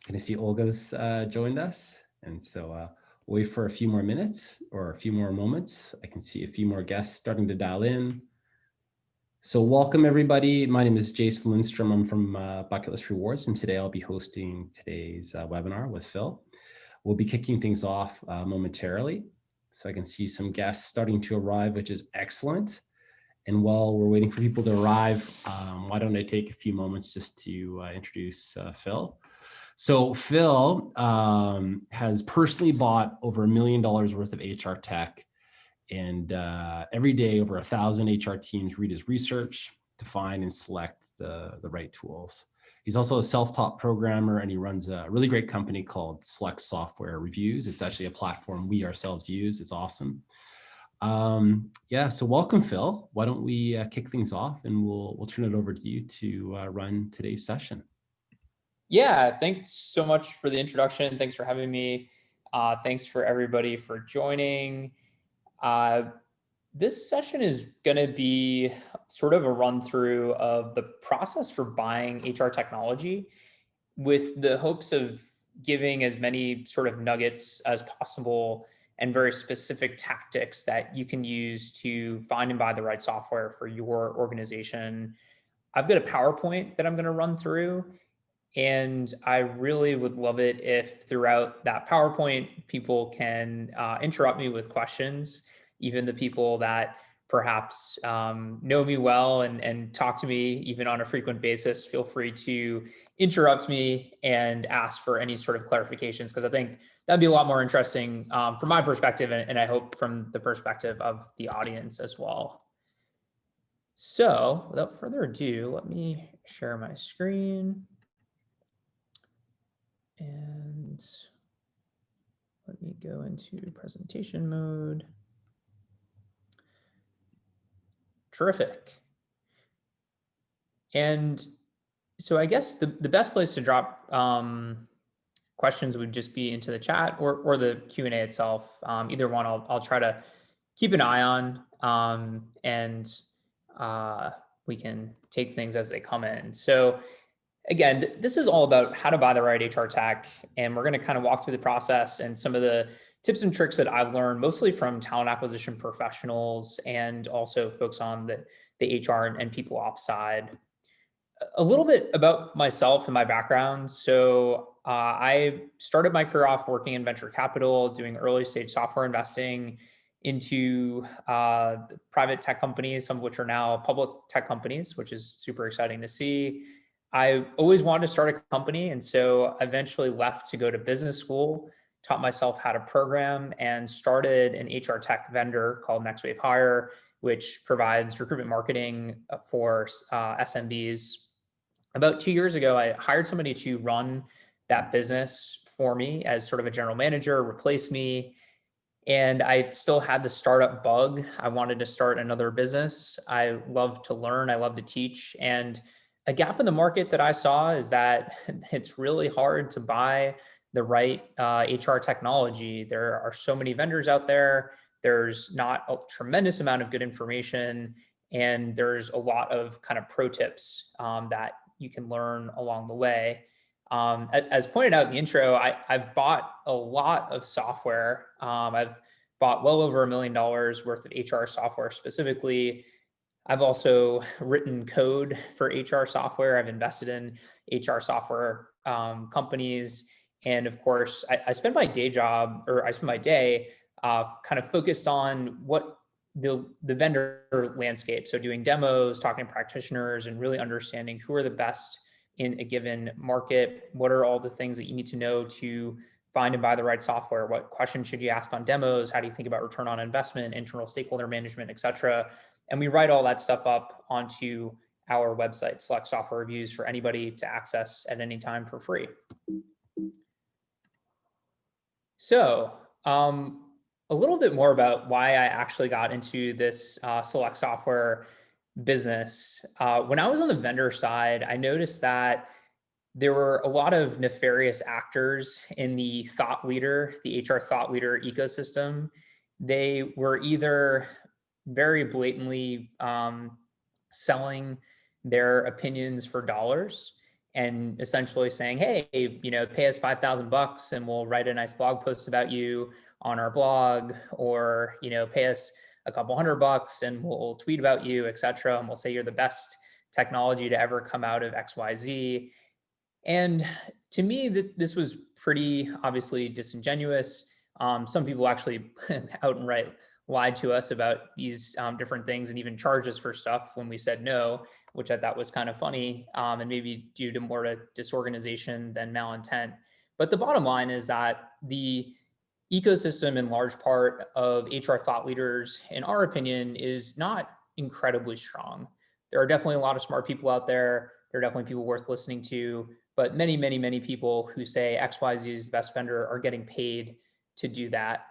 Can I see Olga's joined us? And so we'll wait for a few more minutes or a few more moments. I can see a few more guests starting to dial in. So welcome everybody. My name is Jason Lindstrom. I'm from Bucket List Rewards, and today I'll be hosting today's webinar with Phil. We'll be kicking things off momentarily. So I can see some guests starting to arrive, which is excellent. And while we're waiting for people to arrive, why don't I take a few moments just to introduce Phil. So Phil has personally bought over $1 million worth of HR tech, and every day over 1,000 HR teams read his research to find and select the right tools. He's also a self-taught programmer, and he runs a really great company called Select Software Reviews. It's actually a platform we ourselves use. It's awesome. Yeah, so welcome, Phil. Why don't we kick things off, and we'll turn it over to you to run today's session. Yeah, thanks so much for the introduction. Thanks for having me. Thanks for everybody for joining. This session is going to be sort of a run through of the process for buying HR technology, with the hopes of giving as many sort of nuggets as possible and very specific tactics that you can use to find and buy the right software for your organization. I've got a PowerPoint that I'm going to run through, and I really would love it if throughout that PowerPoint, people can interrupt me with questions, even the people that perhaps know me well and talk to me even on a frequent basis. Feel free to interrupt me and ask for any sort of clarifications, because I think that'd be a lot more interesting from my perspective, and I hope from the perspective of the audience as well. So without further ado, let me share my screen. And let me go into presentation mode. Terrific. And so I guess the best place to drop questions would just be into the chat or the Q&A itself. Either one I'll try to keep an eye on, and we can take things as they come in. So again, this is all about how to buy the right HR tech, and we're going to kind of walk through the process and some of the tips and tricks that I've learned, mostly from talent acquisition professionals and also folks on the HR and people ops side. A little bit about myself and my background. So I started my career off working in venture capital, doing early stage software investing into private tech companies, some of which are now public tech companies, which is super exciting to see. I always wanted to start a company, and so I eventually left to go to business school, taught myself how to program, and started an HR tech vendor called Next Wave Hire, which provides recruitment marketing for SMBs. About 2 years ago, I hired somebody to run that business for me as sort of a general manager, replace me. And I still had the startup bug. I wanted to start another business. I love to learn. I love to teach. And a gap in the market that I saw is that it's really hard to buy the right HR technology. There are so many vendors out there. There's not a tremendous amount of good information. And there's a lot of kind of pro tips that you can learn along the way. As pointed out in the intro, I've bought a lot of software. I've bought well over $1 million worth of HR software specifically. I've also written code for HR software. I've invested in HR software companies. And of course, I spend my day kind of focused on what the vendor landscape. So doing demos, talking to practitioners, and really understanding who are the best in a given market. What are all the things that you need to know to find and buy the right software? What questions should you ask on demos? How do you think about return on investment, internal stakeholder management, et cetera? And we write all that stuff up onto our website, Select Software Reviews, for anybody to access at any time for free. So a little bit more about why I actually got into this Select Software business. When I was on the vendor side, I noticed that there were a lot of nefarious actors in the HR thought leader ecosystem. They were either very blatantly selling their opinions for dollars, and essentially saying, hey, pay us $5,000 and we'll write a nice blog post about you on our blog, or, pay us a couple $100 and we'll tweet about you, et cetera. And we'll say you're the best technology to ever come out of XYZ. And to me, this was pretty obviously disingenuous. Some people actually outright lied to us about these different things and even charged us for stuff when we said no, which I thought was kind of funny, and maybe due to more to disorganization than malintent. But the bottom line is that the ecosystem in large part of HR thought leaders, in our opinion, is not incredibly strong. There are definitely a lot of smart people out there. There are definitely people worth listening to, but many, many, many people who say XYZ is the best vendor are getting paid to do that.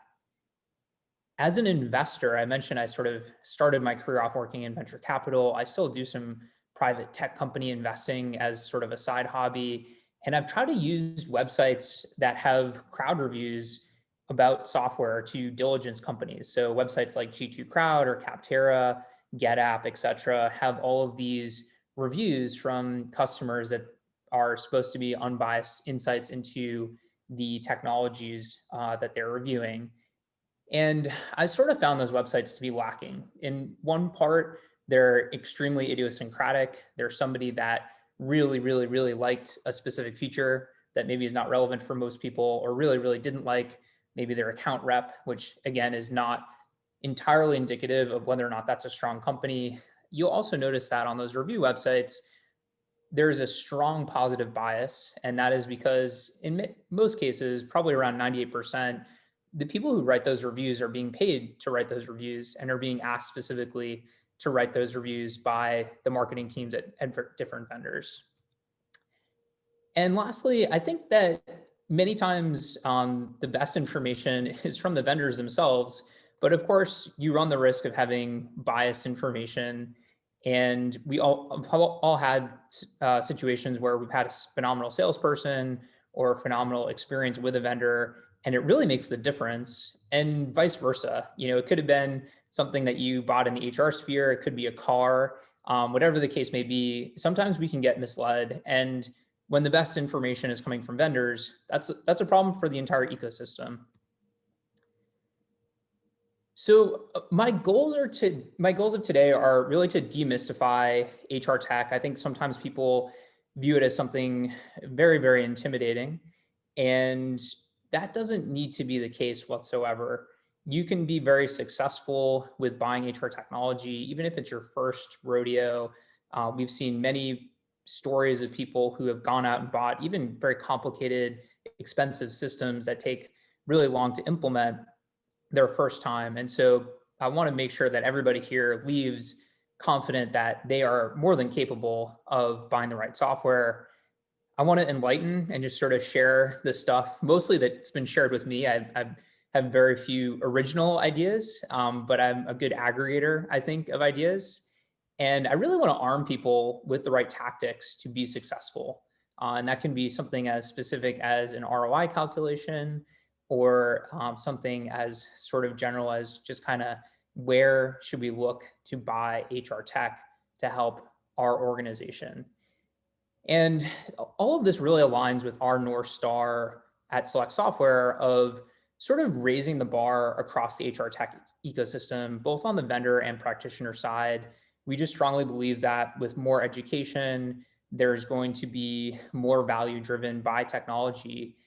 As an investor, I mentioned I sort of started my career off working in venture capital. I still do some private tech company investing as sort of a side hobby. And I've tried to use websites that have crowd reviews about software to diligence companies. So websites like G2 Crowd or Capterra, GetApp, et cetera, have all of these reviews from customers that are supposed to be unbiased insights into the technologies that they're reviewing. And I sort of found those websites to be lacking. In one part, they're extremely idiosyncratic. There's somebody that really, really, really liked a specific feature that maybe is not relevant for most people, or really, really didn't like maybe their account rep, which again is not entirely indicative of whether or not that's a strong company. You'll also notice that on those review websites, there's a strong positive bias. And that is because in most cases, probably around 98%, the people who write those reviews are being paid to write those reviews and are being asked specifically to write those reviews by the marketing teams at different vendors. And lastly, I think that many times the best information is from the vendors themselves, but of course you run the risk of having biased information. And we all had situations where we've had a phenomenal salesperson or a phenomenal experience with a vendor, and it really makes the difference. And vice versa. It could have been something that you bought in the HR sphere. It could be a car, whatever the case may be. Sometimes we can get misled. And when the best information is coming from vendors, that's a problem for the entire ecosystem. So my goals of today are really to demystify HR tech. I think sometimes people view it as something very, very intimidating, and that doesn't need to be the case whatsoever. You can be very successful with buying HR technology, even if it's your first rodeo. We've seen many stories of people who have gone out and bought even very complicated, expensive systems that take really long to implement their first time. And so I want to make sure that everybody here leaves confident that they are more than capable of buying the right software. I want to enlighten and just sort of share the stuff mostly that's been shared with me. I have very few original ideas, but I'm a good aggregator, I think, of ideas. And I really want to arm people with the right tactics to be successful. And that can be something as specific as an ROI calculation, or something as sort of general as just kind of where should we look to buy HR tech to help our organization. And all of this really aligns with our North Star at Select Software of sort of raising the bar across the HR tech ecosystem, both on the vendor and practitioner side. We just strongly believe that with more education, there's going to be more value driven by technology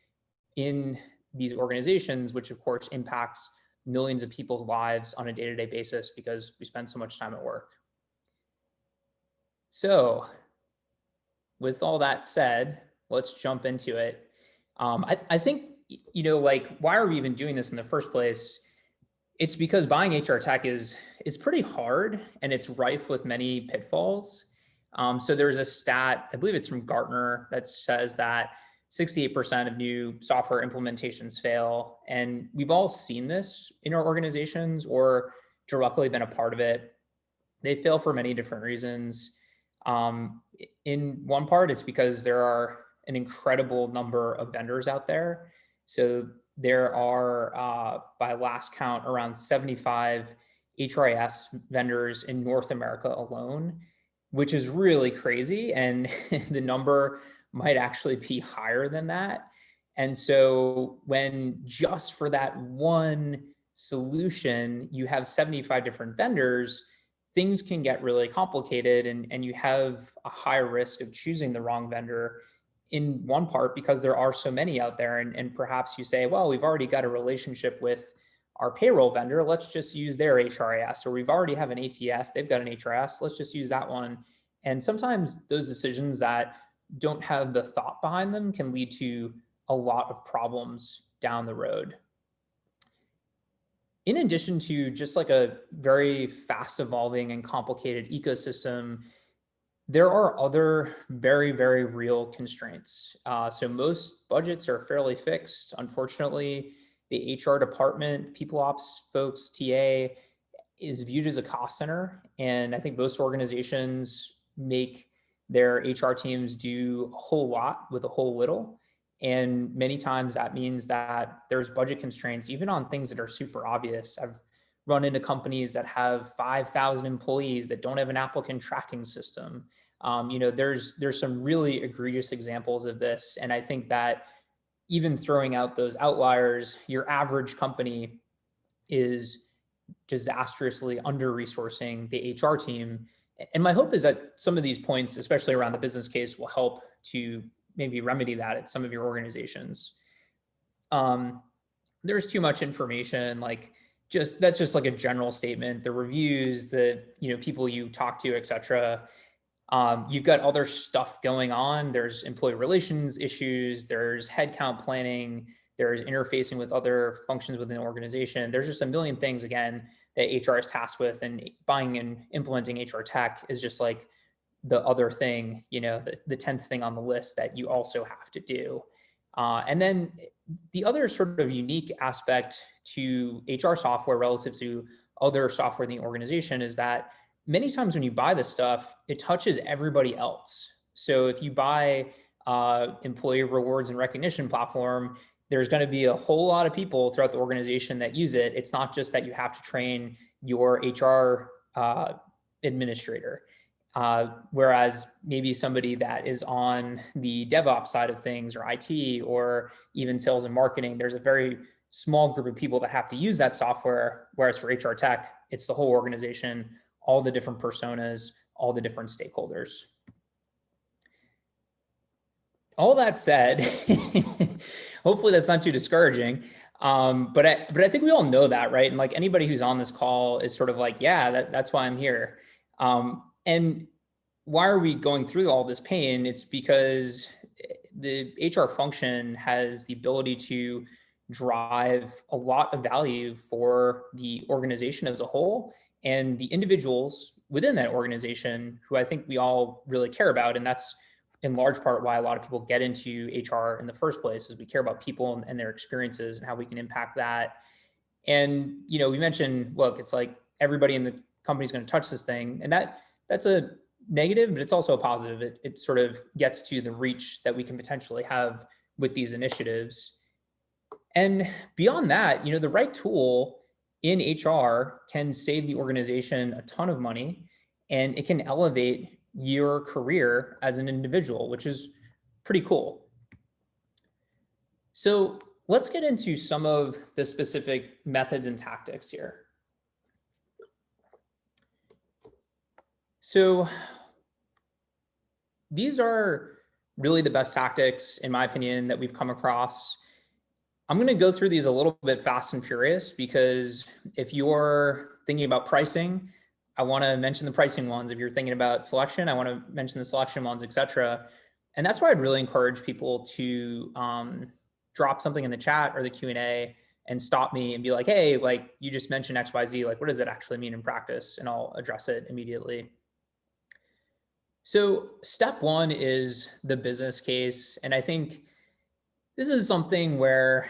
in these organizations, which of course impacts millions of people's lives on a day-to-day basis because we spend so much time at work. So with all that said, let's jump into it. I think, why are we even doing this in the first place? It's because buying HR tech is pretty hard, and it's rife with many pitfalls. So there's a stat, I believe it's from Gartner, that says that 68% of new software implementations fail. And we've all seen this in our organizations or directly been a part of it. They fail for many different reasons. In one part, it's because there are an incredible number of vendors out there. So there are, by last count, around 75 HRIS vendors in North America alone, which is really crazy. And the number might actually be higher than that. And so when just for that one solution, you have 75 different vendors, things can get really complicated, and you have a higher risk of choosing the wrong vendor, in one part because there are so many out there. And perhaps you say, well, we've already got a relationship with our payroll vendor, let's just use their HRIS, or we've already have an ATS, they've got an HRS, let's just use that one. And sometimes those decisions that don't have the thought behind them can lead to a lot of problems down the road. In addition to just like a very fast evolving and complicated ecosystem, there are other very, very real constraints. So most budgets are fairly fixed. Unfortunately, the HR department, people ops folks, TA, is viewed as a cost center. And I think most organizations make their HR teams do a whole lot with a whole little. And many times that means that there's budget constraints, even on things that are super obvious. I've run into companies that have 5,000 employees that don't have an applicant tracking system. There's some really egregious examples of this. And I think that even throwing out those outliers, your average company is disastrously under-resourcing the HR team. And my hope is that some of these points, especially around the business case, will help to maybe remedy that at some of your organizations. There's too much information, like that's just like a general statement. The reviews, the people you talk to, etc. You've got other stuff going on. There's employee relations issues. There's headcount planning. There's interfacing with other functions within the organization. There's just a million things, again, that HR is tasked with, and buying and implementing HR tech is just like the other thing, the 10th thing on the list that you also have to do. And then the other sort of unique aspect to HR software relative to other software in the organization is that many times when you buy this stuff, it touches everybody else. So if you buy employee rewards and recognition platform, there's going to be a whole lot of people throughout the organization that use it. It's not just that you have to train your HR administrator. Whereas maybe somebody that is on the DevOps side of things, or IT, or even sales and marketing, there's a very small group of people that have to use that software. Whereas for HR tech, it's the whole organization, all the different personas, all the different stakeholders. All that said, hopefully that's not too discouraging. But I think we all know that, right? And like anybody who's on this call is sort of like, yeah, that's why I'm here. And why are we going through all this pain? It's because the HR function has the ability to drive a lot of value for the organization as a whole and the individuals within that organization who I think we all really care about. And that's in large part why a lot of people get into HR in the first place, is we care about people and their experiences and how we can impact that. And, we mentioned, look, it's like everybody in the company is going to touch this thing. And that's a negative, but it's also a positive. It sort of gets to the reach that we can potentially have with these initiatives. And beyond that, the right tool in HR can save the organization a ton of money, and it can elevate your career as an individual, which is pretty cool. So let's get into some of the specific methods and tactics here. So these are really the best tactics, in my opinion, that we've come across. I'm going to go through these a little bit fast and furious, because if you're thinking about pricing, I want to mention the pricing ones. If you're thinking about selection, I want to mention the selection ones, etc. And that's why I'd really encourage people to drop something in the chat or the Q&A and stop me and be like, hey, like you just mentioned XYZ, like what does that actually mean in practice? And I'll address it immediately. So step one is the business case. And I think this is something where,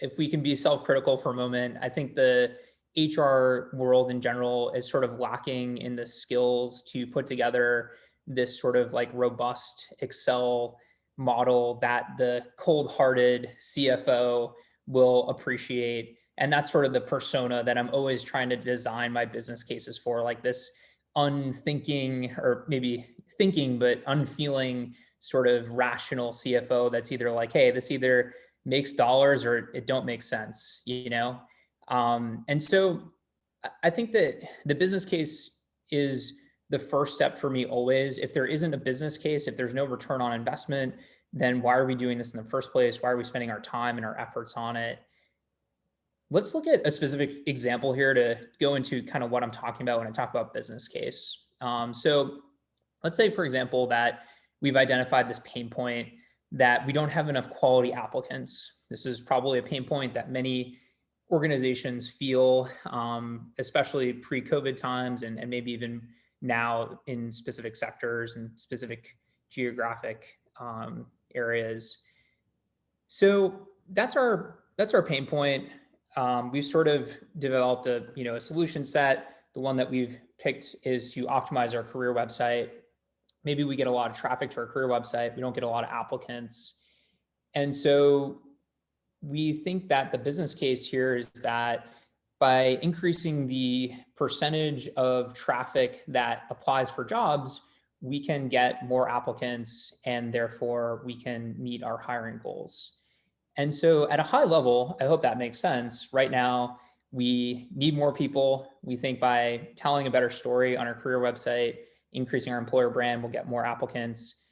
if we can be self-critical for a moment, I think the HR world in general is sort of lacking in the skills to put together this sort of like robust Excel model that the cold-hearted CFO will appreciate. And that's sort of the persona that I'm always trying to design my business cases for, like this unthinking, or maybe thinking but unfeeling sort of rational CFO that's either like, hey, this either makes dollars or it don't make sense, you know? And so I think that the business case is the first step for me always. If there isn't a business case, if there's no return on investment, then why are we doing this in the first place? Why are we spending our time and our efforts on it? Let's look at a specific example here to go into kind of what I'm talking about when I talk about business case. So let's say, for example, that we've identified this pain point that we don't have enough quality applicants. This is probably a pain point that many organizations feel, especially pre-COVID times and maybe even now in specific sectors and specific geographic areas. So that's our pain point. We've sort of developed a solution set. The one that we've picked is to optimize our career website. Maybe we get a lot of traffic to our career website. We don't get a lot of applicants. And so we think that the business case here is that by increasing the percentage of traffic that applies for jobs, we can get more applicants and therefore we can meet our hiring goals. And so at a high level, I hope that makes sense. Right now, we need more people. We think by telling a better story on our career website, increasing our employer brand, we'll get more applicants.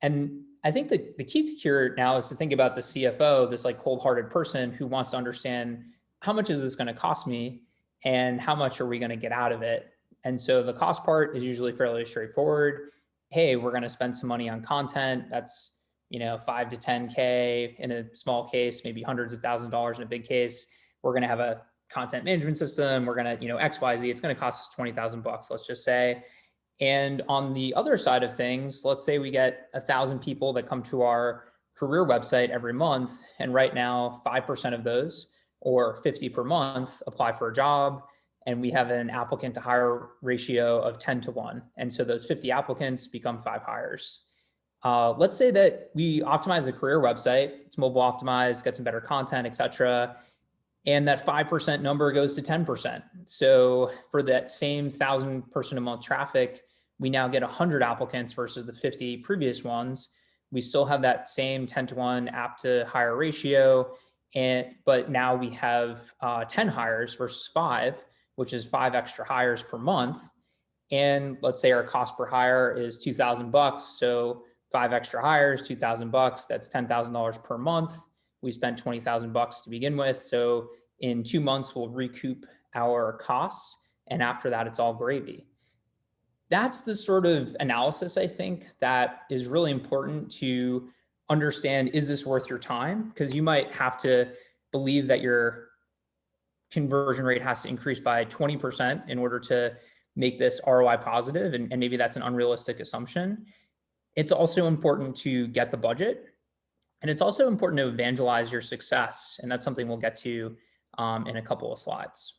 And I think that the key here now is to think about the CFO, this like cold-hearted person who wants to understand how much is this going to cost me and how much are we going to get out of it? And so the cost part is usually fairly straightforward. Hey, we're going to spend some money on content. That's 5 to 10K in a small case, maybe hundreds of thousands of dollars in a big case. We're going to have a content management system. We're going to, X, Y, Z. It's going to cost us $20,000, let's just say. And on the other side of things, let's say we get 1,000 people that come to our career website every month. And right now, 5% of those, or 50 per month, apply for a job. And we have an applicant to hire ratio of 10 to 1. And so those 50 applicants become 5 hires. Let's say that we optimize the career website, it's mobile optimized, get some better content, et cetera. And that 5% number goes to 10%. So for that same 1,000 person a month traffic, we now get 100 applicants versus the 50 previous ones. We still have that same 10 to 1 app to hire ratio. But now we have 10 hires versus 5, which is 5 extra hires per month. And let's say our cost per hire is $2,000. So 5 extra hires, $2,000, that's $10,000 per month. We spent $20,000 to begin with. So in 2 months, we'll recoup our costs. And after that, it's all gravy. That's the sort of analysis, I think, that is really important to understand, is this worth your time? Because you might have to believe that your conversion rate has to increase by 20% in order to make this ROI positive. And maybe that's an unrealistic assumption. It's also important to get the budget. And it's also important to evangelize your success. And that's something we'll get to in a couple of slides.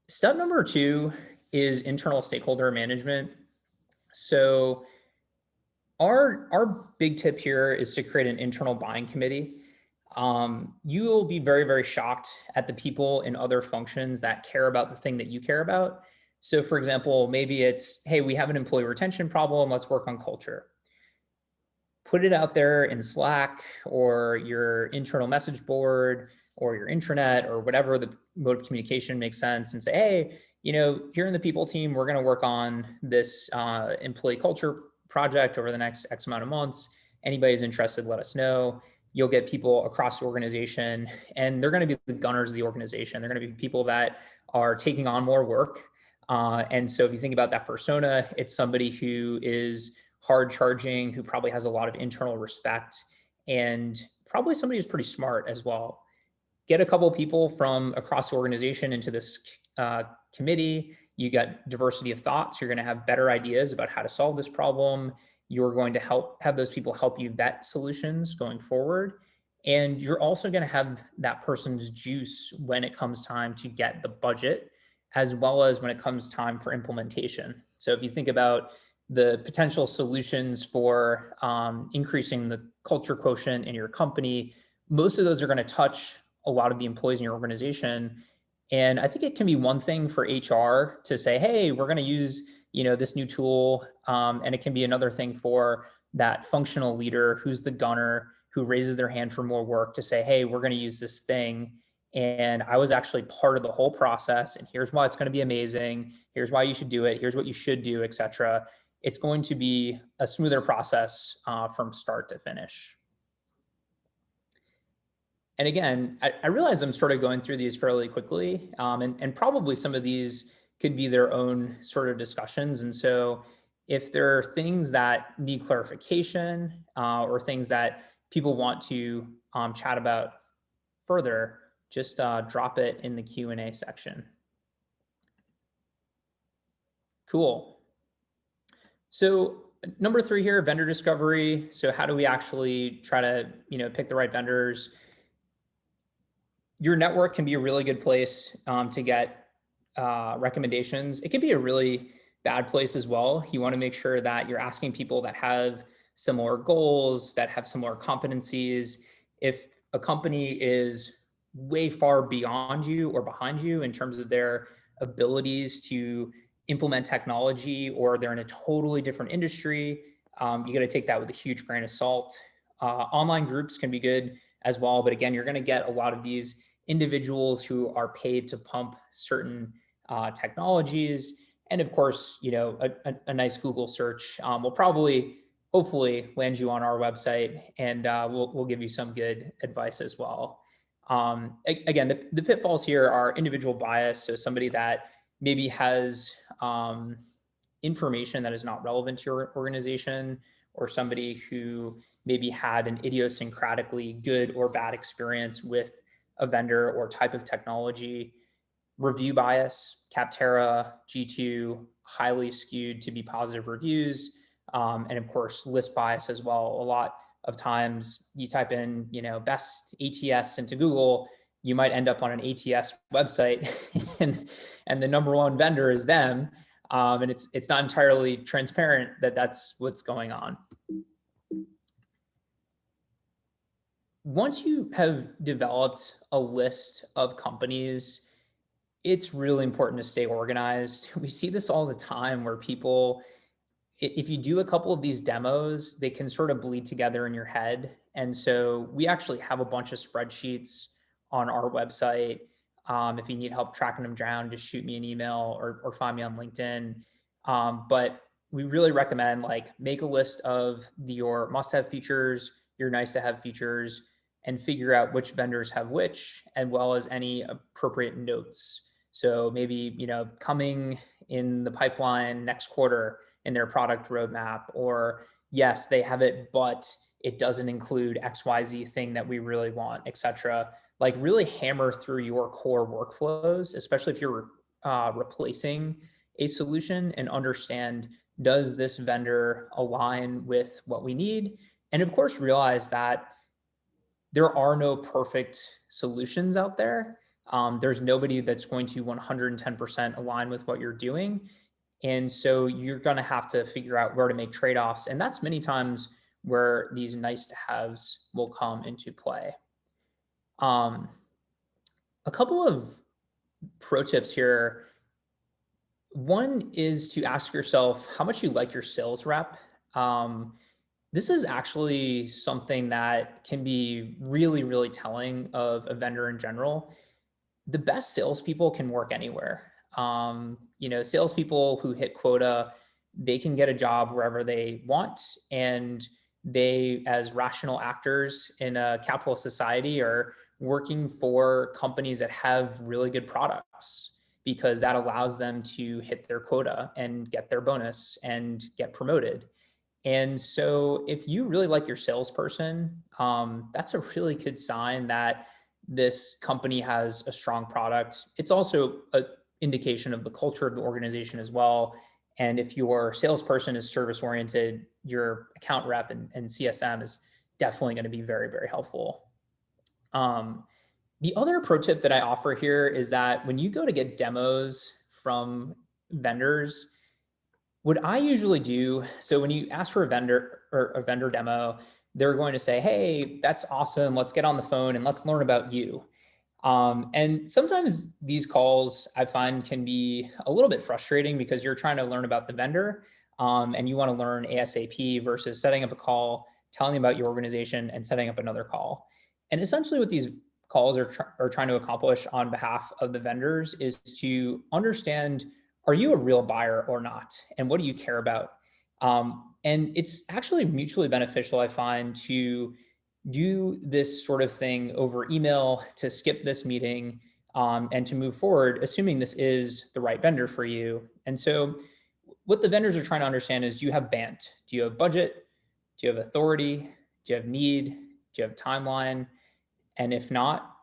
Step number 2 is internal stakeholder management. So our big tip here is to create an internal buying committee. You will be very, very shocked at the people in other functions that care about the thing that you care about. So for example, maybe it's, hey, we have an employee retention problem. Let's work on culture. Put it out there in Slack or your internal message board or your intranet or whatever the mode of communication makes sense, and say, hey, here in the people team, we're going to work on this employee culture project over the next X amount of months. Anybody's interested, let us know. You'll get people across the organization, and they're going to be the gunners of the organization. They're going to be people that are taking on more work. And so if you think about that persona, it's somebody who is hard charging, who probably has a lot of internal respect, and probably somebody who's pretty smart as well. Get a couple of people from across the organization into this committee. You got diversity of thoughts. You're going to have better ideas about how to solve this problem. You're going to have those people help you vet solutions going forward. And you're also going to have that person's juice when it comes time to get the budget, as well as when it comes time for implementation. So if you think about the potential solutions for increasing the culture quotient in your company, most of those are going to touch a lot of the employees in your organization. And I think it can be one thing for HR to say, hey, we're going to use this new tool. And it can be another thing for that functional leader who's the gunner, who raises their hand for more work to say, hey, we're going to use this thing. And I was actually part of the whole process. And here's why it's going to be amazing. Here's why you should do it. Here's what you should do, et cetera. It's going to be a smoother process from start to finish. And again, I realize I'm sort of going through these fairly quickly, and probably some of these could be their own sort of discussions. And so if there are things that need clarification or things that people want to chat about further, just drop it in the Q&A section. Cool. So number 3 here, vendor discovery. So how do we actually try to pick the right vendors? Your network can be a really good place to get recommendations. It can be a really bad place as well. You want to make sure that you're asking people that have similar goals, that have similar competencies. If a company is way far beyond you or behind you in terms of their abilities to implement technology, or they're in a totally different industry, you got to take that with a huge grain of salt. Online groups can be good as well, but again, you're going to get a lot of these individuals who are paid to pump certain technologies. And of course, a nice Google search will probably, hopefully, land you on our website, and we'll give you some good advice as well. Again, the pitfalls here are individual bias. So somebody that maybe has information that is not relevant to your organization, or somebody who maybe had an idiosyncratically good or bad experience with a vendor or type of technology. Review bias, Capterra, G2, highly skewed to be positive reviews. And of course, list bias as well. A lot of times you type in, best ATS into Google, you might end up on an ATS website and the number one vendor is them. And it's not entirely transparent that that's what's going on. Once you have developed a list of companies, it's really important to stay organized. We see this all the time where people, if you do a couple of these demos, they can sort of bleed together in your head. And so we actually have a bunch of spreadsheets on our website. If you need help tracking them down, just shoot me an email or find me on LinkedIn. But we really recommend make a list of your must-have features, your nice-to-have features, and figure out which vendors have which, as well as any appropriate notes. So maybe, coming in the pipeline next quarter in their product roadmap, or yes, they have it, but it doesn't include XYZ thing that we really want, et cetera. Really hammer through your core workflows, especially if you're replacing a solution, and understand, does this vendor align with what we need? And of course, realize that there are no perfect solutions out there. There's nobody that's going to 110% align with what you're doing. And so you're going to have to figure out where to make trade-offs. And that's many times where these nice to haves will come into play. A couple of pro tips here. One is to ask yourself how much you like your sales rep. This is actually something that can be really, really telling of a vendor in general. The best salespeople can work anywhere. Salespeople who hit quota, they can get a job wherever they want. And they, as rational actors in a capitalist society, are working for companies that have really good products, because that allows them to hit their quota and get their bonus and get promoted. And so if you really like your salesperson, that's a really good sign that this company has a strong product. It's also an indication of the culture of the organization as well. And if your salesperson is service oriented, your account rep and CSM is definitely going to be very, very helpful. The other pro tip that I offer here is that when you go to get demos from vendors, what I usually do, so when you ask for a vendor or a vendor demo, they're going to say, hey, that's awesome. Let's get on the phone and let's learn about you. And sometimes these calls I find can be a little bit frustrating because you're trying to learn about the vendor, and you want to learn ASAP versus setting up a call, telling them about your organization, and setting up another call. And essentially, what these calls are trying to accomplish on behalf of the vendors is to understand, are you a real buyer or not? And what do you care about? And it's actually mutually beneficial, I find, to do this sort of thing over email, to skip this meeting, and to move forward, assuming this is the right vendor for you. And so, what the vendors are trying to understand is, do you have BANT? Do you have budget? Do you have authority? Do you have need? Do you have timeline? And if not,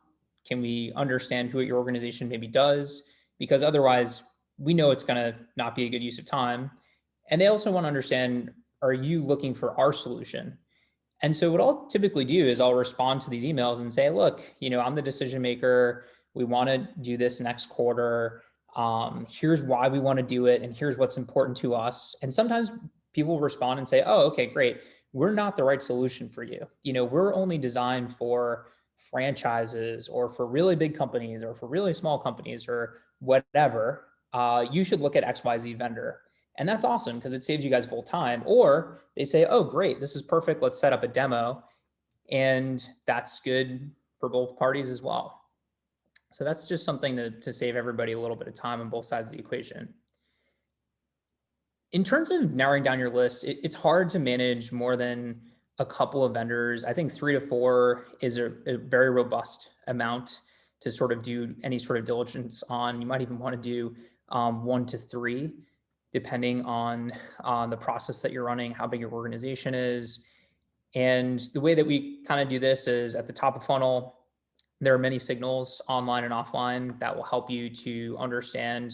can we understand who at your organization maybe does? Because otherwise, we know it's going to not be a good use of time. And they also want to understand, are you looking for our solution? And so what I'll typically do is I'll respond to these emails and say, look, I'm the decision maker. We want to do this next quarter. Here's why we want to do it. And here's what's important to us. And sometimes people respond and say, oh, okay, great. We're not the right solution for you. We're only designed for franchises or for really big companies or for really small companies or whatever. You should look at XYZ vendor. And that's awesome because it saves you guys both time. Or they say, oh, great, this is perfect. Let's set up a demo. And that's good for both parties as well. So that's just something to save everybody a little bit of time on both sides of the equation. In terms of narrowing down your list, it's hard to manage more than a couple of vendors. I think 3 to 4 is a very robust amount to sort of do any sort of diligence on. You might even want to do 1 to 3, depending on the process that you're running, how big your organization is. And the way that we kind of do this is at the top of funnel, there are many signals online and offline that will help you to understand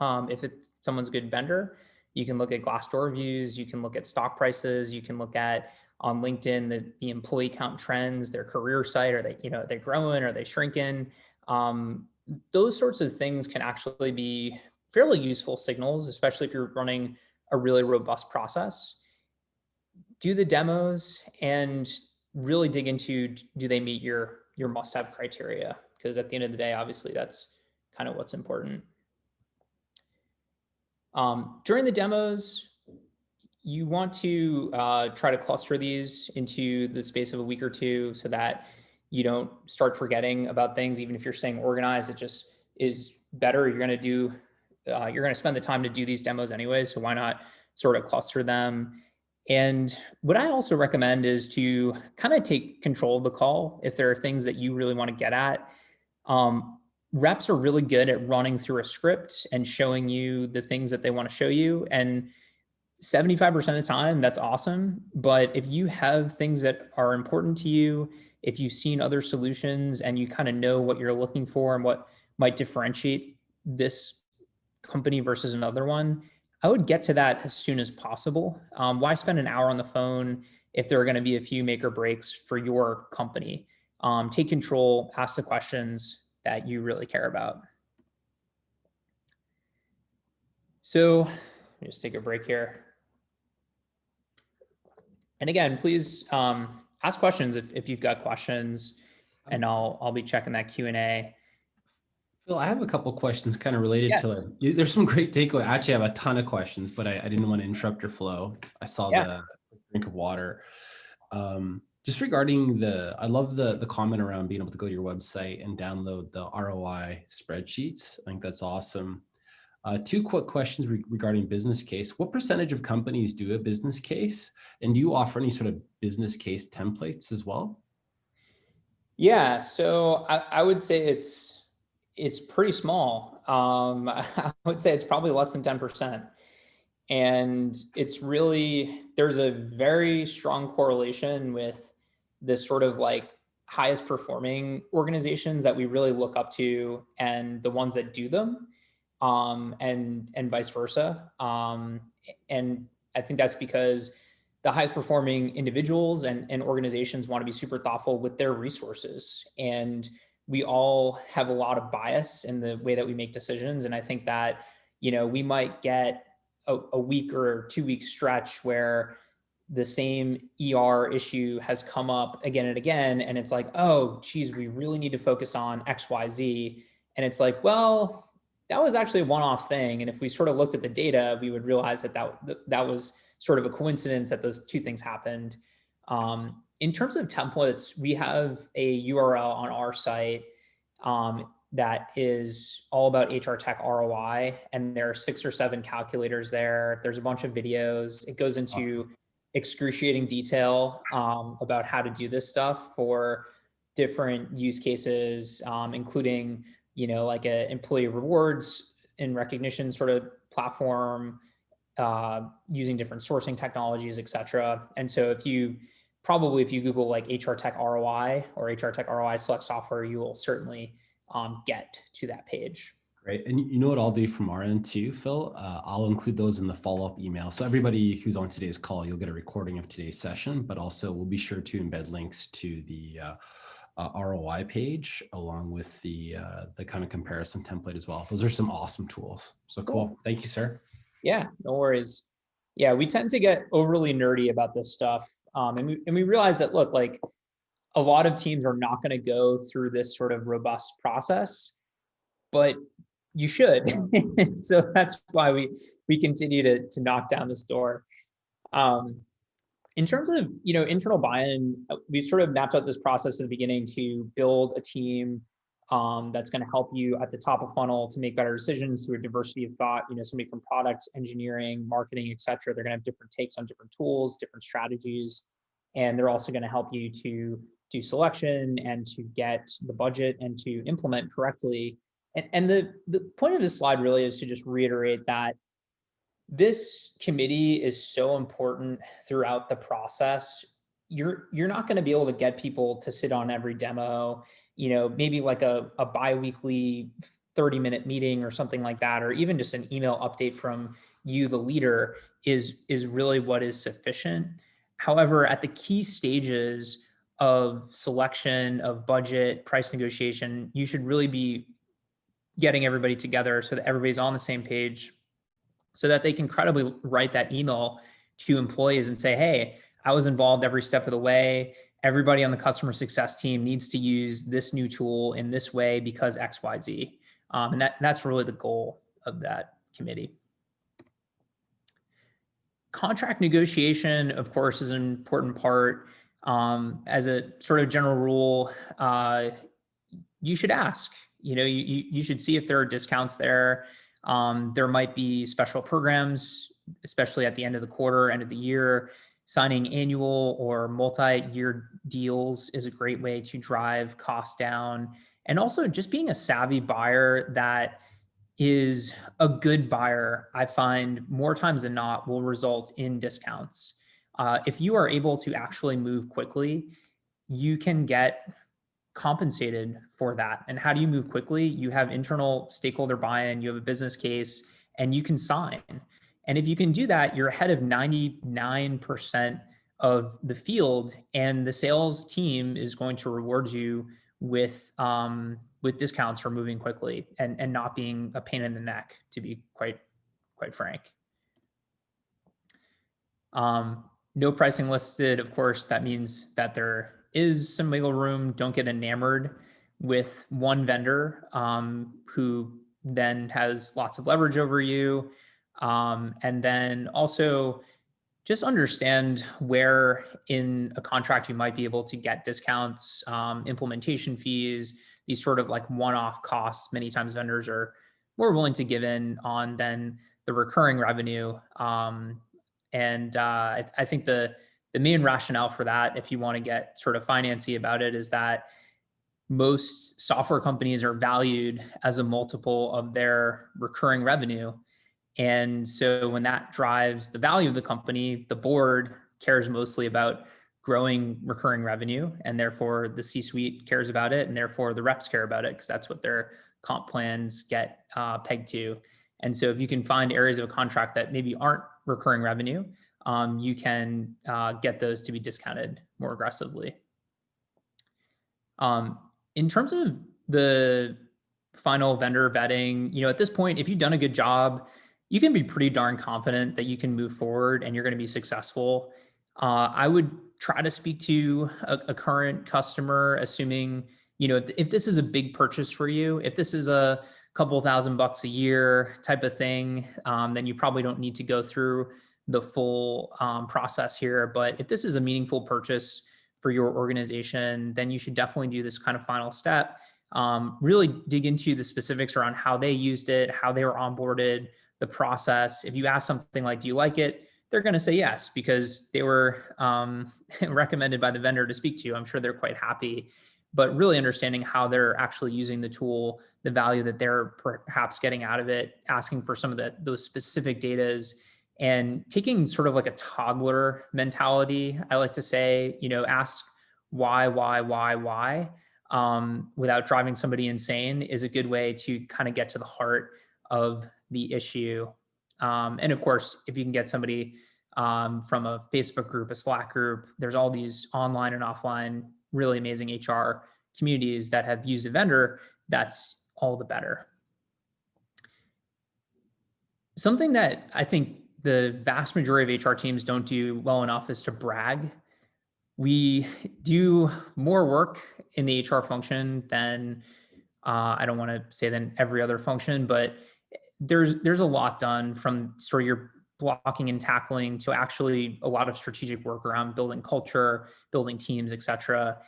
if it's someone's a good vendor. You can look at Glassdoor reviews, you can look at stock prices, you can look at on LinkedIn the employee count trends, their career site, are they growing, are they shrinking? Those sorts of things can actually be fairly useful signals, especially if you're running a really robust process. Do the demos and really dig into, do they meet your must-have criteria? Because at the end of the day, obviously, that's kind of what's important. During the demos, you want to try to cluster these into the space of a week or two so that you don't start forgetting about things. Even if you're staying organized, it just is better. You're going to spend the time to do these demos anyway. So why not sort of cluster them? And what I also recommend is to kind of take control of the call if there are things that you really want to get at. Reps are really good at running through a script and showing you the things that they want to show you. And 75% of the time, that's awesome. But if you have things that are important to you, if you've seen other solutions and you kind of know what you're looking for and what might differentiate this company versus another one, I would get to that as soon as possible. Why spend an hour on the phone if there are going to be a few make or breaks for your company? Take control, ask the questions that you really care about. So let me just take a break here. And again, please ask questions if you've got questions, and I'll be checking that Q&A. Phil, I have a couple questions kind of related Yes. to there's some great takeaway. Actually, I have a ton of questions, but I didn't want to interrupt your flow. I saw the drink of water. Just regarding I love the comment around being able to go to your website and download the ROI spreadsheets. I think that's awesome. 2 quick questions regarding business case. What percentage of companies do a business case? And do you offer any sort of business case templates as well? Yeah, so I would say it's pretty small. I would say it's probably less than 10%. And it's really, there's a very strong correlation with this sort of like highest performing organizations that we really look up to and the ones that do them, and vice versa. And I think that's because the highest performing individuals and organizations want to be super thoughtful with their resources. And we all have a lot of bias in the way that we make decisions. And I think that, we might get a week or 2 week stretch where the same ER issue has come up again and again, and it's like, oh, geez, we really need to focus on XYZ. And it's like, well, that was actually a one-off thing. And if we sort of looked at the data, we would realize that was sort of a coincidence that those two things happened. In terms of templates, we have a URL on our site that is all about HR tech ROI, and there are 6 or 7 calculators there. There's a bunch of videos. It goes into excruciating detail about how to do this stuff for different use cases, including, like a employee rewards and recognition sort of platform, using different sourcing technologies, et cetera. And so if you Google like HR tech ROI or HR tech ROI select software, you will certainly get to that page. Great. And you know what I'll do from our end too, Phil? I'll include those in the follow-up email. So everybody who's on today's call, you'll get a recording of today's session, but also we'll be sure to embed links to the ROI page along with the kind of comparison template as well. Those are some awesome tools. So cool. Thank you, sir. Yeah, no worries. Yeah, we tend to get overly nerdy about this stuff. And we realize that, look, like a lot of teams are not going to go through this sort of robust process, but you should. So that's why we continue to knock down this door. In terms of, internal buy-in, we sort of mapped out this process at the beginning to build a team that's going to help you at the top of funnel to make better decisions through a diversity of thought. Somebody from product, engineering, marketing, et cetera. They're going to have different takes on different tools, different strategies, and they're also going to help you to do selection and to get the budget and to implement correctly. And the point of this slide really is to just reiterate that this committee is so important throughout the process. You're not going to be able to get people to sit on every demo, maybe like a bi-weekly 30-minute meeting or something like that, or even just an email update from you, the leader, is really what is sufficient. However, at the key stages of selection, of budget, price negotiation, you should really be getting everybody together so that everybody's on the same page, so that they can credibly write that email to employees and say, hey, I was involved every step of the way. Everybody on the customer success team needs to use this new tool in this way because X, Y, Z. And that's really the goal of that committee. Contract negotiation, of course, is an important part. As a sort of general rule, you should ask. You should see if there are discounts there. There might be special programs, especially at the end of the quarter, end of the year. Signing annual or multi-year deals is a great way to drive costs down. And also just being a savvy buyer that is a good buyer, I find more times than not will result in discounts. If you are able to actually move quickly, you can get compensated for that. And how do you move quickly? You have internal stakeholder buy-in, you have a business case, and you can sign. And if you can do that, you're ahead of 99% of the field, and the sales team is going to reward you with discounts for moving quickly and not being a pain in the neck, to be quite frank. No pricing listed, of course, that means that there is some wiggle room. Don't get enamored with one vendor who then has lots of leverage over you. And then also just understand where in a contract you might be able to get discounts, implementation fees, these sort of like one-off costs. Many times vendors are more willing to give in on than the recurring revenue. And I think the main rationale for that, if you want to get sort of financy about it, is that most software companies are valued as a multiple of their recurring revenue. And so when that drives the value of the company, the board cares mostly about growing recurring revenue, and therefore the C-suite cares about it, and therefore the reps care about it, because that's what their comp plans get pegged to. And so if you can find areas of a contract that maybe aren't recurring revenue, you can get those to be discounted more aggressively. In terms of the final vendor vetting, at this point, if you've done a good job, you can be pretty darn confident that you can move forward and you're going to be successful. I would try to speak to a current customer, assuming, if this is a big purchase for you, if this is a couple $1,000 a year type of thing, then you probably don't need to go through the full process here. But if this is a meaningful purchase for your organization, then you should definitely do this kind of final step. Really dig into the specifics around how they used it, how they were onboarded, the process. If you ask something like, do you like it? They're going to say yes, because they were recommended by the vendor to speak to you. I'm sure they're quite happy, but really understanding how they're actually using the tool, the value that they're perhaps getting out of it, asking for some of those specific datas, and taking sort of like a toddler mentality. I like to say, ask why, without driving somebody insane is a good way to kind of get to the heart of the issue. And of course, if you can get somebody from a Facebook group, a Slack group, there's all these online and offline really amazing HR communities that have used a vendor, that's all the better. Something that I think the vast majority of HR teams don't do well enough is to brag. We do more work in the HR function than, I don't want to say than every other function, but there's a lot done, from sort of your blocking and tackling to actually a lot of strategic work around building culture, building teams, et cetera.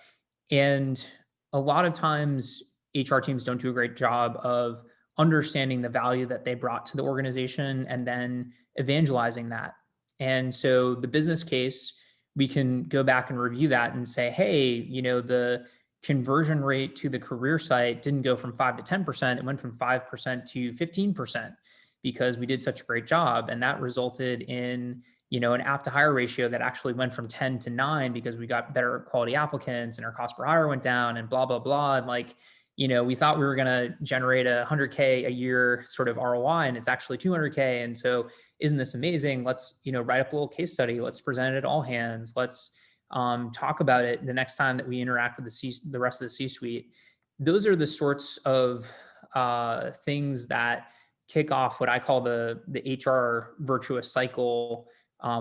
And a lot of times HR teams don't do a great job of understanding the value that they brought to the organization and then evangelizing that. And so the business case, we can go back and review that and say, hey, the conversion rate to the career site didn't go from 5 to 10%. It went from 5% to 15% because we did such a great job. And that resulted in, an app to hire ratio that actually went from 10 to 9 because we got better quality applicants and our cost per hire went down and blah, blah, blah. And we thought we were going to generate $100K a year sort of ROI, and it's actually 200K. And so isn't this amazing? Let's, write up a little case study. Let's present it at all hands. Let's talk about it the next time that we interact with the rest of the C-suite. Those are the sorts of things that kick off what I call the HR virtuous cycle,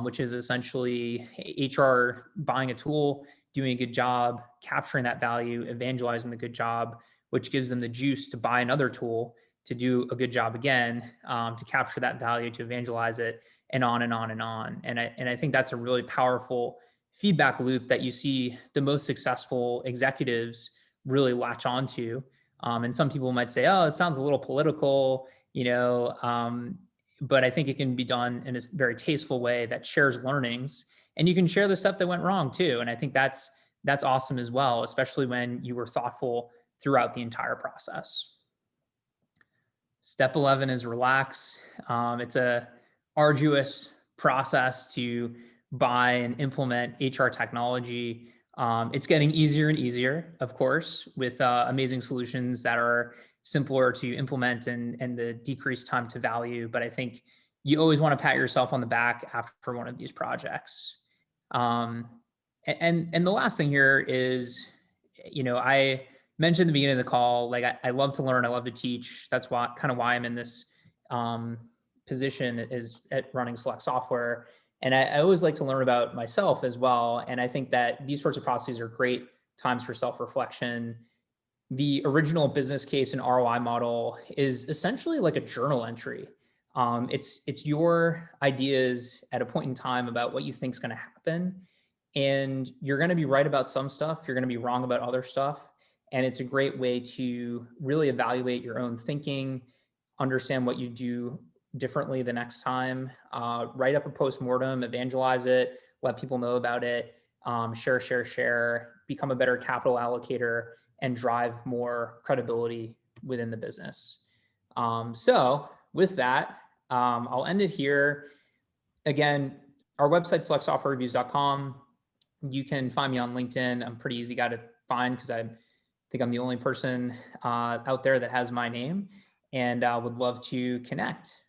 which is essentially HR buying a tool, doing a good job, capturing that value, evangelizing the good job, which gives them the juice to buy another tool, to do a good job again, to capture that value, to evangelize it, and on and on and on. And I think that's a really powerful feedback loop that you see the most successful executives really latch onto. And some people might say, oh, it sounds a little political, but I think it can be done in a very tasteful way that shares learnings, and you can share the stuff that went wrong too. And I think that's awesome as well, especially when you were thoughtful throughout the entire process. Step 11 is relax. It's a arduous process to buy and implement HR technology. It's getting easier and easier, of course, with amazing solutions that are simpler to implement and the decreased time to value. But I think you always want to pat yourself on the back after one of these projects. And the last thing here is, I mentioned at the beginning of the call, like I love to learn, I love to teach. That's why I'm in this position is at running Select Software. And I always like to learn about myself as well. And I think that these sorts of processes are great times for self-reflection. The original business case and ROI model is essentially like a journal entry. It's your ideas at a point in time about what you think is going to happen. And you're going to be right about some stuff. You're going to be wrong about other stuff. And it's a great way to really evaluate your own thinking, understand what you do differently the next time, write up a postmortem, evangelize it, let people know about it, share, become a better capital allocator, and drive more credibility within the business. So with that, I'll end it here. Again, our website, selectsoftwarereviews.com. You can find me on LinkedIn. I'm a pretty easy guy to find because I think I'm the only person out there that has my name, and would love to connect.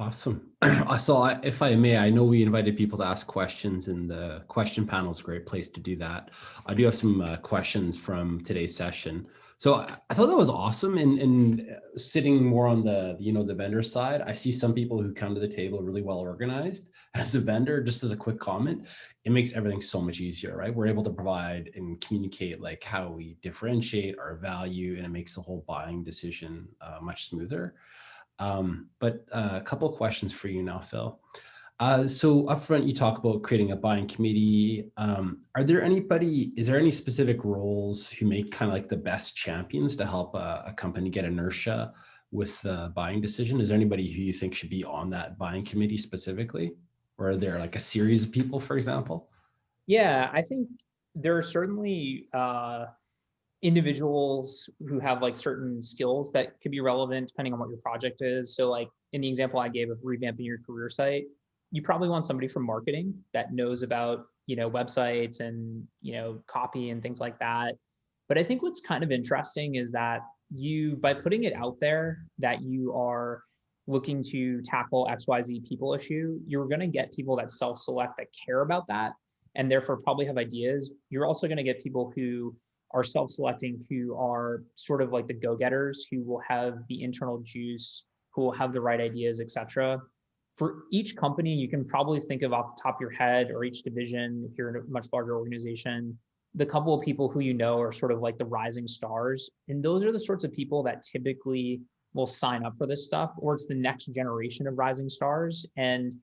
Awesome. So if I may, I know we invited people to ask questions, and the question panel is a great place to do that. I do have some questions from today's session. So I thought that was awesome. And sitting more on the vendor side, I see some people who come to the table really well organized. As a vendor, just as a quick comment, it makes everything so much easier, right? We're able to provide and communicate like how we differentiate our value, and it makes the whole buying decision much smoother. But a couple of questions for you now, Phil. So upfront, you talk about creating a buying committee. Is there any specific roles who make kind of like the best champions to help a company get inertia with the buying decision? Is there anybody who you think should be on that buying committee specifically? Or are there like a series of people, for example? Yeah, I think there are certainly individuals who have like certain skills that could be relevant depending on what your project is. So like in the example I gave of revamping your career site, you probably want somebody from marketing that knows about, websites and, copy and things like that. But I think what's kind of interesting is that by putting it out there that you are looking to tackle XYZ people issue, you're going to get people that self-select that care about that and therefore probably have ideas. You're also going to get people who are self-selecting, who are sort of like the go-getters, who will have the internal juice, who will have the right ideas, etc. For each company, you can probably think of off the top of your head, or each division, if you're in a much larger organization, the couple of people who are sort of like the rising stars. And those are the sorts of people that typically will sign up for this stuff, or it's the next generation of rising stars. And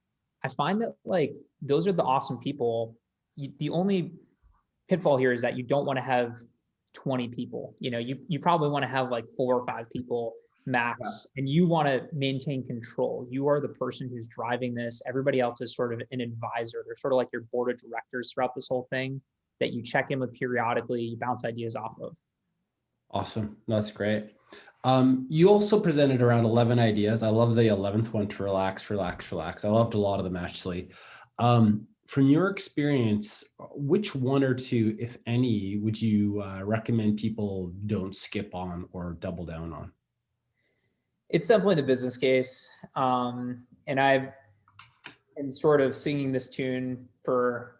I find that like those are the awesome people. The only pitfall here is that you don't want to have 20 people. You probably want to have like 4 or 5 people max, and you want to maintain control. You are the person who's driving this. Everybody else is sort of an advisor. They're sort of like your board of directors throughout this whole thing that you check in with periodically, you bounce ideas off of. Awesome. That's great. You also presented around 11 ideas. I love the 11th one, to relax, relax, relax. I loved a lot of them actually. From your experience, which one or two, if any, would you recommend people don't skip on or double down on? It's definitely the business case. And I've been sort of singing this tune for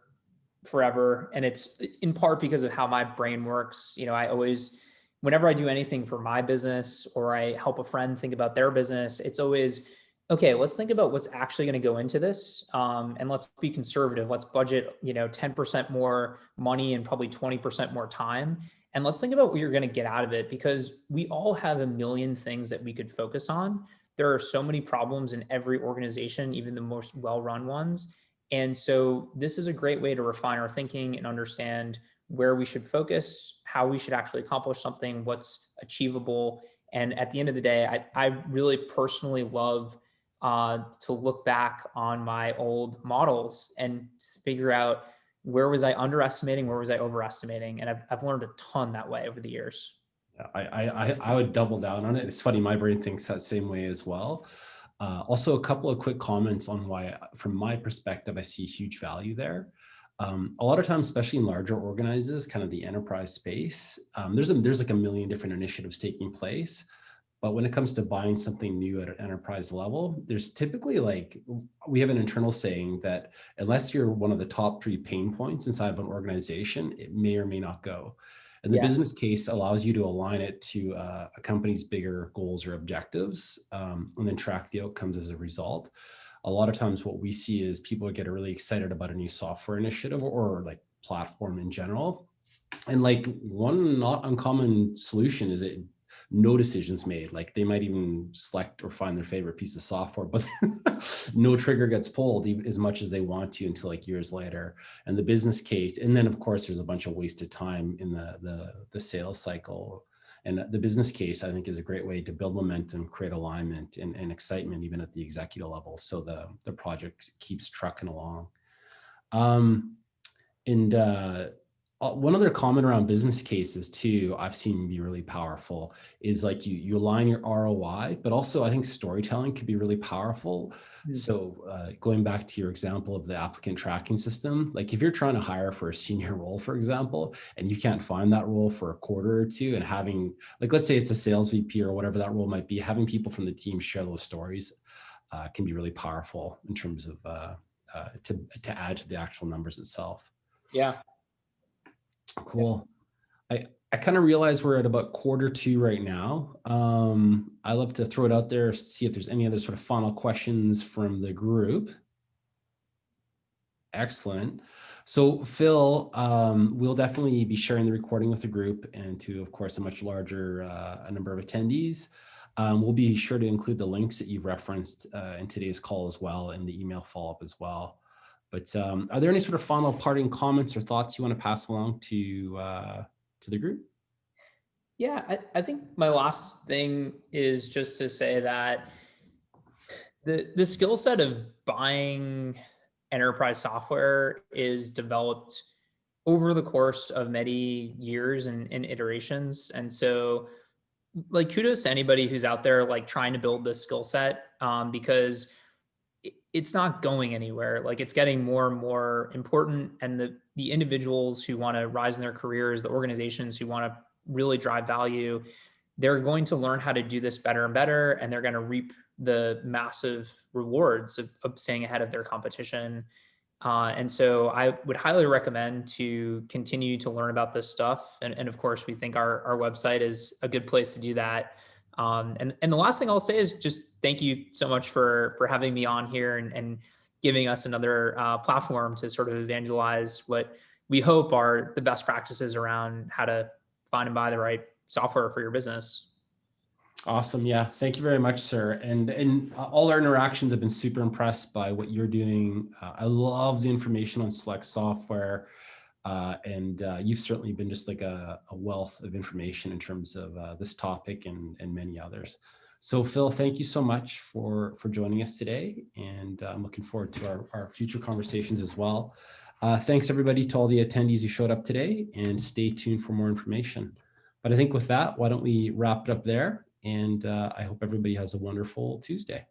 forever. And it's in part because of how my brain works. I always, whenever I do anything for my business or I help a friend think about their business, it's always, okay, let's think about what's actually going to go into this. And let's be conservative. Let's budget, 10% more money and probably 20% more time. And let's think about what you're going to get out of it, because we all have a million things that we could focus on. There are so many problems in every organization, even the most well-run ones. And so this is a great way to refine our thinking and understand where we should focus, how we should actually accomplish something, what's achievable. And at the end of the day, I really personally love to look back on my old models and figure out, where was I underestimating, where was I overestimating? And I've learned a ton that way over the years. I would double down on it. It's funny, my brain thinks that same way as well. Also, a couple of quick comments on why, from my perspective, I see huge value there. A lot of times, especially in larger organizations, kind of the enterprise space, there's like a million different initiatives taking place. But when it comes to buying something new at an enterprise level, there's typically like, we have an internal saying that unless you're one of the top 3 pain points inside of an organization, it may or may not go. And the Yeah. business case allows you to align it to a company's bigger goals or objectives, and then track the outcomes as a result. A lot of times what we see is people get really excited about a new software initiative or like platform in general. And like one not uncommon solution is it no decisions made. Like they might even select or find their favorite piece of software, but no trigger gets pulled even as much as they want to until like years later. And the business case, and then of course there's a bunch of wasted time in the sales cycle. And the business case, I think, is a great way to build momentum, create alignment and excitement, even at the executive level. So the project keeps trucking along. And one other comment around business cases too, I've seen be really powerful is like you align your ROI, but also I think storytelling can be really powerful. Mm. So going back to your example of the applicant tracking system, like if you're trying to hire for a senior role, for example, and you can't find that role for a quarter or two, and having, like, let's say it's a sales VP or whatever that role might be, having people from the team share those stories can be really powerful in terms of to add to the actual numbers itself. Yeah. Cool. I kind of realize we're at about 1:45 right now. I love to throw it out there, see if there's any other sort of final questions from the group. Excellent. So Phil, we'll definitely be sharing the recording with the group and to, of course, a much larger a number of attendees. We'll be sure to include the links that you've referenced in today's call as well, and the email follow-up as well. But are there any sort of final parting comments or thoughts you want to pass along to the group? Yeah, I think my last thing is just to say that the skill set of buying enterprise software is developed over the course of many years and iterations. And so like kudos to anybody who's out there like trying to build this skill set, because it's not going anywhere. Like it's getting more and more important, and the individuals who want to rise in their careers, the organizations who want to really drive value, they're going to learn how to do this better and better, and they're going to reap the massive rewards of staying ahead of their competition. And so I would highly recommend to continue to learn about this stuff. And of course, we think our website is a good place to do that. And the last thing I'll say is just thank you so much for having me on here and giving us another platform to sort of evangelize what we hope are the best practices around how to find and buy the right software for your business. Awesome. Yeah. Thank you very much, sir. And all our interactions have been super impressed by what you're doing. I love the information on Select software. And you've certainly been just like a wealth of information in terms of this topic and many others. So Phil, thank you so much for joining us today. And I'm looking forward to our future conversations as well. Thanks everybody to all the attendees who showed up today, and stay tuned for more information. But I think with that, why don't we wrap it up there? And I hope everybody has a wonderful Tuesday.